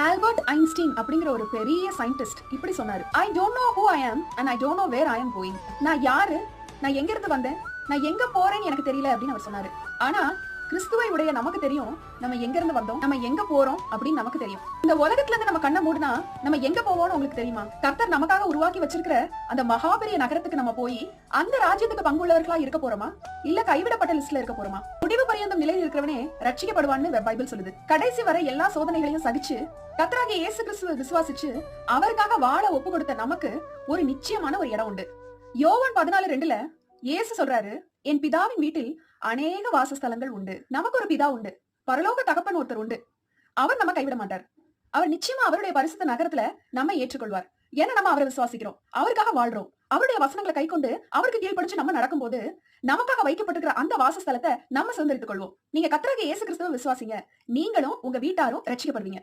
Albert Einstein அப்படிங்கிற ஒரு பெரிய சயின்டிஸ்ட் இப்படி சொன்னாரு. I don't know who I am and I don't know where I am going. நான் யாரு, நான் எங்க இருந்து வந்தேன், நான் எங்க போறேன்னு எனக்கு தெரியல அப்படின்னு அவர் சொன்னாரு. ஆனா கிறிஸ்துவை உடைய நமக்கு தெரியும் நம்ம எங்க இருந்து வந்தோம், நம்ம எங்க போறோம் அப்படின்னு நமக்கு தெரியும். இந்த உலகத்துல இருந்து நம்ம கண்ணை மூடினா நம்ம எங்க போவோம்னு உங்களுக்கு தெரியுமா? கர்த்தர் நமக்காக உருவாக்கி வச்சிருக்கிற அந்த மகாபெரிய நகரத்துக்கு நம்ம போய் அந்த ராஜ்யத்துக்கு பங்குள்ளவர்களா இருக்க போறோமா, இல்ல கைவிடப்பட்ட லிஸ்ட்ல இருக்க போறோமா? முடிவு பரியந்தம் நிலையில் இருக்கிறவனே ரட்சிக்கப்படுவான்னு பைபிள் சொல்லுது. கடைசி வரை எல்லா சோதனைகளையும் சகிச்சு கர்த்தராகிய இயேசு கிறிஸ்துவை விசுவாசிச்சு அவருக்காக வாழ ஒப்பு கொடுத்த நமக்கு ஒரு நிச்சயமான ஒரு இடம் உண்டு. யோவான் 14:2 இயேசு சொல்றாரு, என் பிதாவின் வீட்டில் அநேக வாசஸ்தலங்கள் உண்டு. நமக்கு ஒரு பிதா உண்டு, பரலோக தகப்பன் ஒருத்தர் உண்டு. அவர் நம்ம கைவிட மாட்டார். அவர் நிச்சயமா அவருடைய பரிசுத்த நகரத்துல நம்ம ஏற்றுக்கொள்வார். ஏன்னா நம்ம அவரை விசுவாசிக்கிறோம், அவருக்காக வாழ்றோம். அவருடைய வசனங்களை கை கொண்டு அவருக்கு கீழ்ப்படிச்சு நம்ம நடக்கும்போது நமக்காக வைக்கப்பட்டிருக்கிற அந்த வாசஸ்தலத்தை நம்ம சுதந்திரித்துக் கொள்வோம். நீங்க கர்த்தராகிய இயேசு கிறிஸ்துவை விசுவாசிங்க, நீங்களும் உங்க வீட்டாரும் ரட்சிக்கப்படுவீங்க.